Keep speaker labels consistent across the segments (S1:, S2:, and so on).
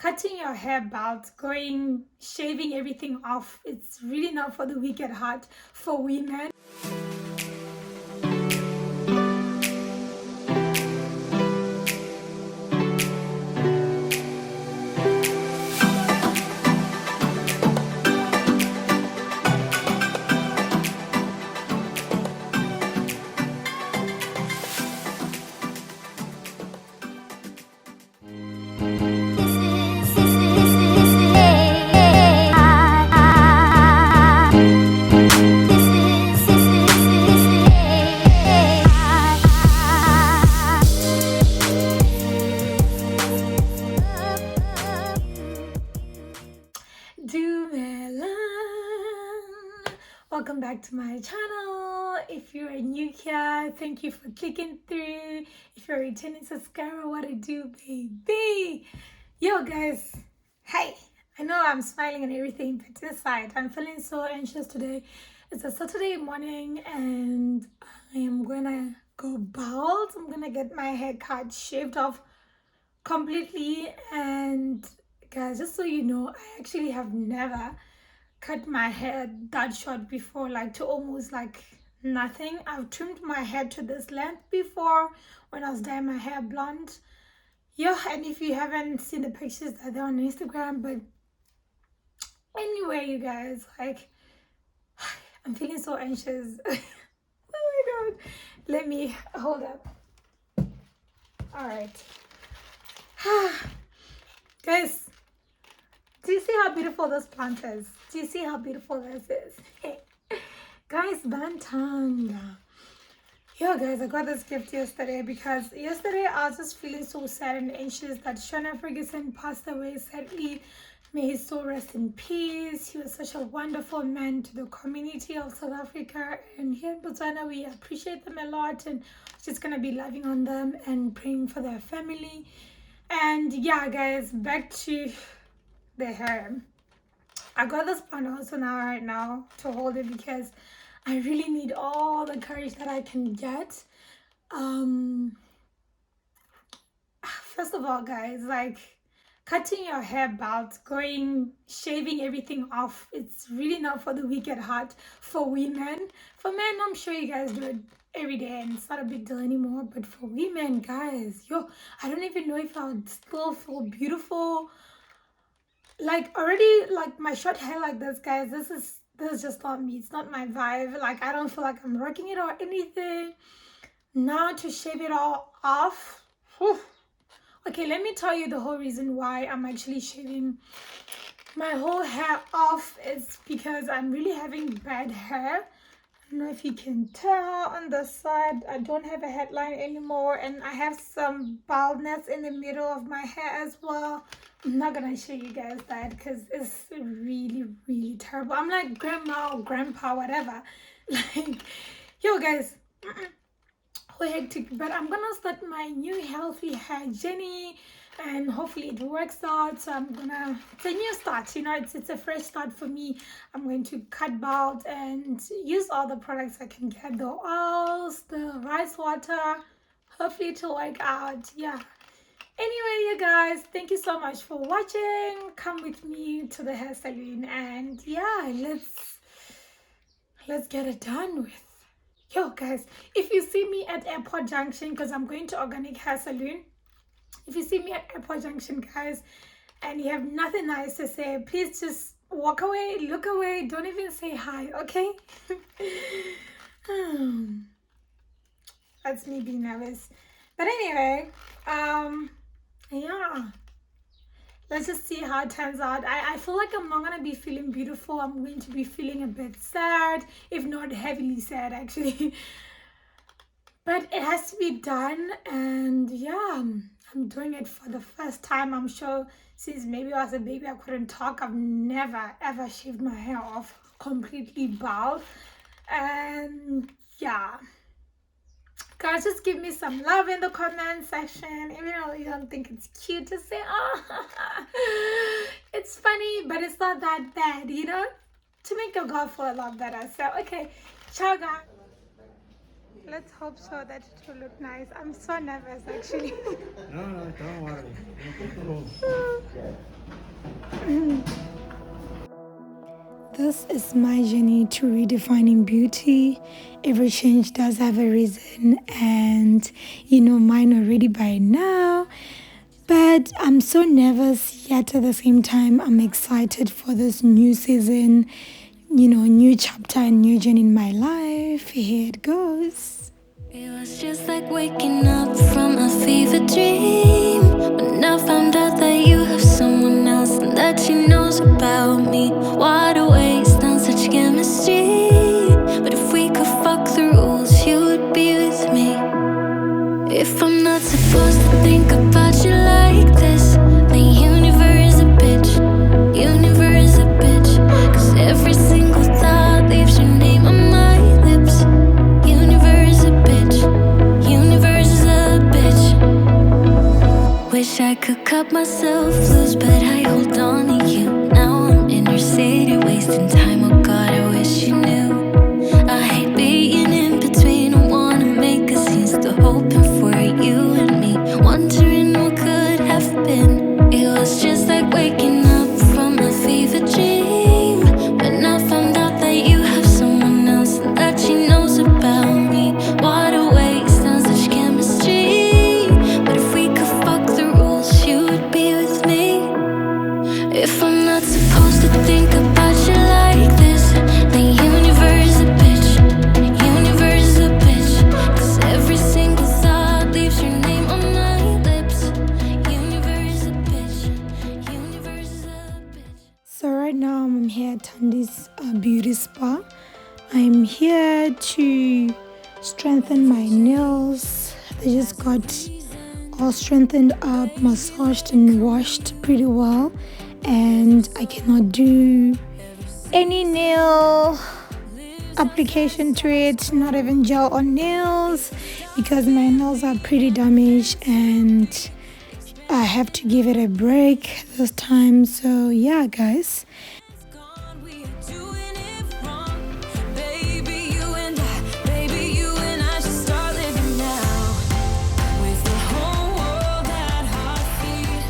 S1: cutting your hair bald, shaving everything off, it's really not for the weak at heart for women. Welcome back to my channel. If you're new here, thank you for clicking through. If you're a returning subscriber, what I do, baby. Yo guys, hey, I know I'm smiling and everything, but inside I'm feeling so anxious today. It's a Saturday morning and I am gonna go bald. I'm gonna get my haircut shaved off completely. And guys, just so you know, I actually have never cut my hair that short before, like to almost like nothing. I've trimmed my hair to this length before when I was dyeing my hair blonde. Yeah, and if you haven't seen the pictures, they're on Instagram. But anyway, you guys, like, I'm feeling so anxious. Oh my god, let me hold up. All right. Guys, do you see how beautiful this plant is? Do you see how beautiful this is? Guys, Bantanga. Yo guys, I got this gift yesterday because yesterday I was just feeling so sad and anxious that Shona Ferguson passed away sadly. May his soul rest in peace. He was such a wonderful man to the community of South Africa, and here in Botswana we appreciate them a lot, and just gonna be loving on them and praying for their family. And yeah guys, back to the hair. I got this plant also right now to hold it because I really need all the courage that I can get. First of all guys, like, cutting your hair bald, shaving everything off, it's really not for the weak at heart for women. For men, I'm sure you guys do it every day and it's not a big deal anymore, but for women, guys, yo, I don't even know if I would still feel beautiful. Like, already, like, my short hair like this, guys, this is just not me. It's not my vibe. Like, I don't feel like I'm rocking it or anything. Now to shave it all off, whew. Okay, let me tell you the whole reason why I'm actually shaving my whole hair off. Is because I'm really having bad hair. I don't know if you can tell on the side, I don't have a headline anymore, and I have some baldness in the middle of my hair as well. I'm not gonna show you guys that because it's really terrible. I'm like grandma or grandpa, whatever. Like, yo guys, hectic. But I'm gonna start my new healthy hair journey and hopefully it works out. So it's a new start, you know, it's a fresh start for me. I'm going to cut bald and use all the products I can get, the oils, the rice water. Hopefully it'll work out. Yeah, anyway, you guys, thank you so much for watching. Come with me to the hair salon and yeah, let's get it done with. Yo guys, if you see me at Airport Junction, because I'm going to Organic Hair Salon, if you see me at Airport Junction, guys, and you have nothing nice to say, please just walk away, look away, don't even say hi, okay? That's me being nervous. But anyway, yeah, let's just see how it turns out. I feel like I'm not gonna be feeling beautiful. I'm going to be feeling a bit sad, if not heavily sad actually. But it has to be done, and yeah, I'm doing it for the first time. I'm sure since maybe I was a baby I couldn't talk. I've never ever shaved my hair off completely bald. And yeah guys, just give me some love in the comment section. Even though you don't think it's cute, just say, oh, it's funny, but it's not that bad, you know, to make your girl feel a lot better. So okay, ciao guys. Let's hope so that it will look nice. I'm so nervous actually.
S2: No, don't worry.
S1: This is my journey to redefining beauty. Every change does have a reason, and you know mine already by now. But I'm so nervous, yet at the same time, I'm excited for this new season, you know, new chapter and new journey in my life. Here it goes.
S2: It was just like waking up from a fever dream. When I found out that you have someone else and that she knows about me. Wide awake, sounds such chemistry. But if we could fuck the rules, you would be with me. If I'm not supposed to think about you like this, the universe is a bitch. Universe is a bitch. Cause every single thought leaves your name on my lips. Universe is a bitch. Universe is a bitch. Wish I could cut myself loose, but I hold on to you. Now I'm in your city, wasting time. Oh God, I wish you knew. I hate being in between. I wanna make a scene, still hoping for you and me. Wondering what could have been. It was just like waking up from a fever dream. When I found out that you have someone else and that she knows about me. Wide awake, sounds such chemistry. But if we could fuck the rules, you would be with me. If I'm not supposed to think about you like this, the universe is a bitch. Universe is a bitch. Cause every single thought leaves your name on my lips. Universe is a bitch. Universe is a bitch.
S1: So right now I'm here at Tandi's beauty spa. I'm here to strengthen my nails. They just got all strengthened up, massaged and washed pretty well. And I cannot do any nail application to it, not even gel on nails, because my nails are pretty damaged and I have to give it a break this time. So yeah, guys.
S2: We are doing it wrong. Baby, you and I should start living now. With the whole world at our feet.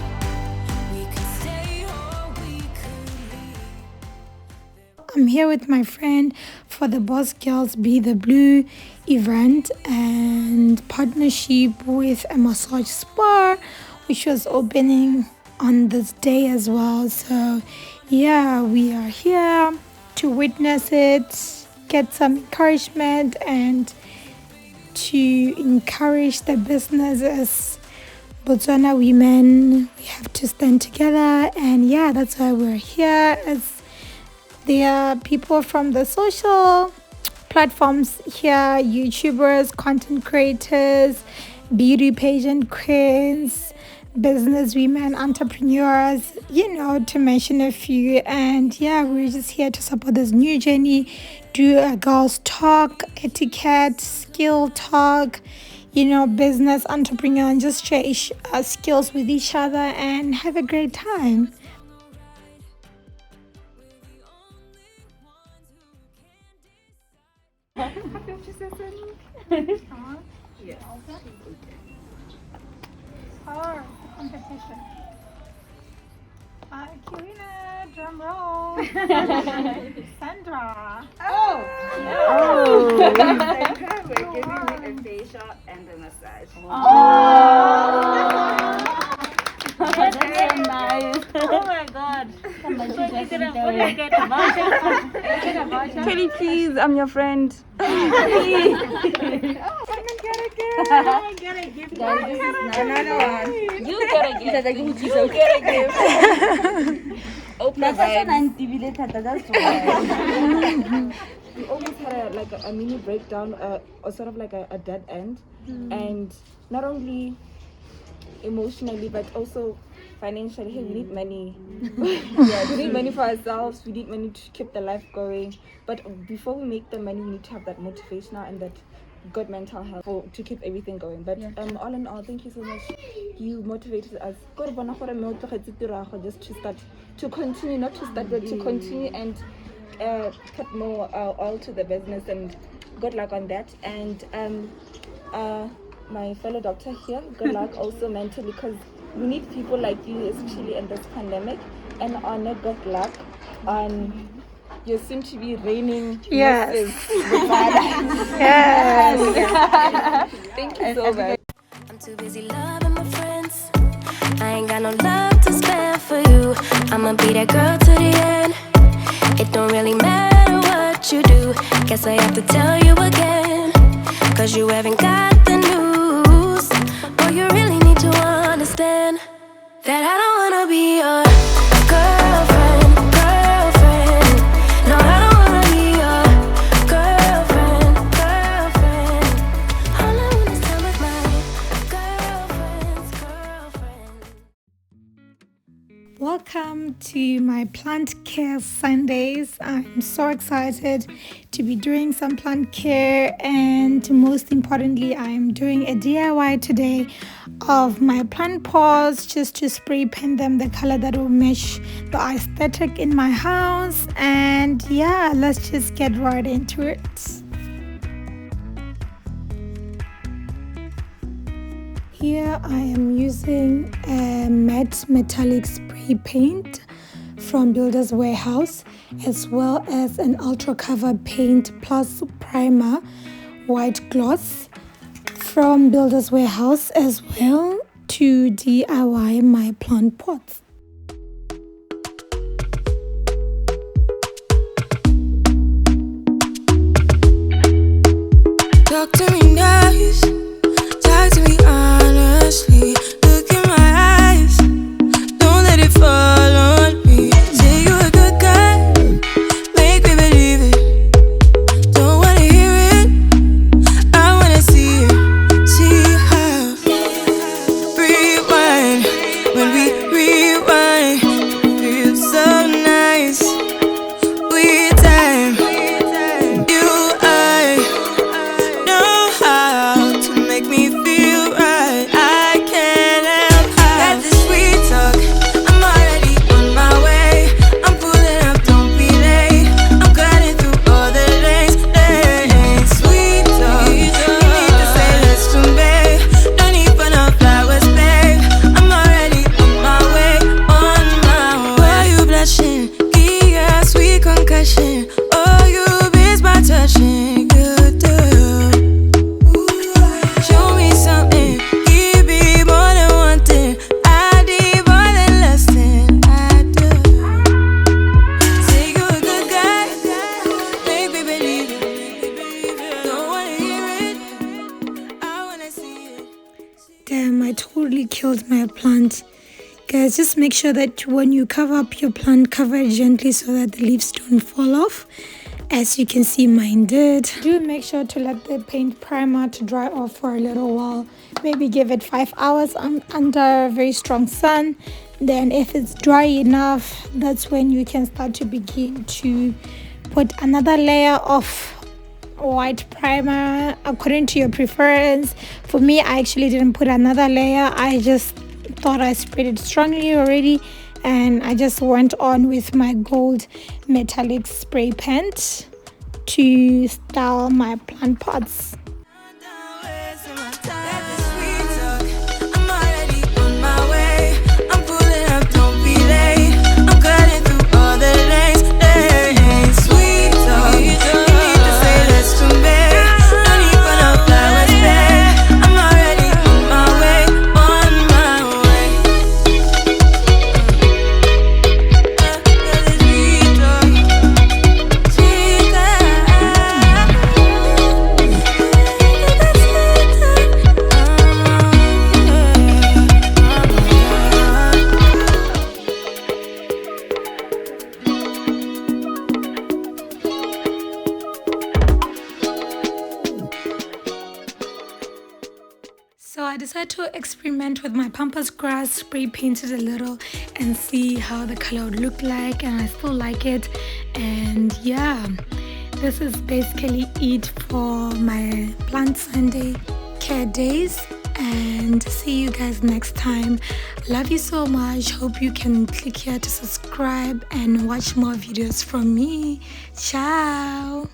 S2: We could stay or we could leave.
S1: I'm here with my friend for the Boss Girls BW event and partnership with a massage spa, which was opening on this day as well. So yeah, we are here to witness it, get some encouragement, and to encourage the businesses. Botswana women, we have to stand together, and yeah, that's why we're here. As there are people from the social platforms here, YouTubers, content creators, beauty pageant queens, business women, entrepreneurs, you know, to mention a few. And yeah, we're just here to support this new journey, do a girls talk, etiquette, skill talk, you know, business, entrepreneur, and just share skills with each other and have a great time.
S3: Yes.
S1: Power competition. Kirina, drum roll. Sandra.
S3: Oh! Sandra, we're giving me a facial and a massage.
S4: That's so nice. Oh my god.
S3: Kelly, please, I'm your friend.
S4: Guys, this is nice.
S3: Another one.
S4: You get a gift. You get a gift. Open the vibes.
S3: We almost had a mini breakdown, or sort of like a dead end, and not only emotionally but also financially. Hey, we need money. Yeah, we need money for ourselves. We need money to keep the life going. But before we make the money, we need to have that motivational and that good mental health to keep everything going. But all in all, thank you so much. You motivated us. Just to start, to continue, not to start, but to continue and put more oil to the business. And good luck on that. And my fellow doctor here, good luck also mentally, because we need people like you, especially in this pandemic. And honor, good luck on your soon-to-be reigning
S1: Yes.
S3: Mrs.
S1: Yes.
S3: Thank you so much.
S2: I'm too busy loving my friends. I ain't got no love to spare for you. I'ma be that girl to the end. It don't really matter what you do. Guess I have to tell you again. Cause you haven't got the news. Boy, you really need to understand that I don't wanna be your girlfriend. No, I don't wanna be your girlfriend. All I want is time with my girlfriend.
S1: Welcome to my plant care Sundays. I'm so excited to be doing some plant care, and most importantly, I'm doing a DIY today of my plant pots just to spray paint them the color that will match the aesthetic in my house. And yeah, let's just get right into it. Here I am using a matte metallic spray paint from Builder's Warehouse, as well as an ultra cover paint plus primer white gloss from Builder's Warehouse as well, to DIY my plant pots.
S2: Talk to me nice, talk to me honestly. Look in my eyes, don't let it fall on me. Say you a good guy, make me believe it. Don't wanna hear it, I wanna see it. See how rewind, when we rewind, feels so nice. We time, you I know how to make me feel right. I can't help how. Got this sweet talk, I'm already on my way. I'm pulling up, don't be late. I'm cutting through all the lanes. Sweet talk, you need to say less to me. No need for no flowers, babe. I'm already on my way, on my way. Why you blushing? Yeah, sweet concussion. Oh, you miss my touching. Good girl. Show me something, give me more than one thing. I need more than less than I do. Say you a good guy, make me believe it. Don't wanna hear it, I wanna see it.
S1: Damn, I totally killed my plant. Guys, just make sure that when you cover up your plant, cover it gently so that the leaves don't fall off. As you can see, mine did. Do make sure to let the paint primer to dry off for a little while. Maybe give it 5 hours under very strong sun. Then if it's dry enough, that's when you can start to begin to put another layer of white primer according to your preference. For me, I actually didn't put another layer. I just thought I sprayed it strongly already, and I just went on with my gold metallic spray paint to style my plant pots.
S2: I'm already on my way. I'm pulling up, don't be late. I'm cutting through all the lanes. Sweet talk, you need to say less to me. No need for no flowers, babe. I'm already on my way, on my way. Sweet talk, sweet
S1: So I decided to experiment with my pampas grass, spray painted a little and see how the color would look like, and I still like it. And yeah, this is basically it for my plant Sunday care days, and see you guys next time. Love you so much. Hope you can click here to subscribe and watch more videos from me. Ciao.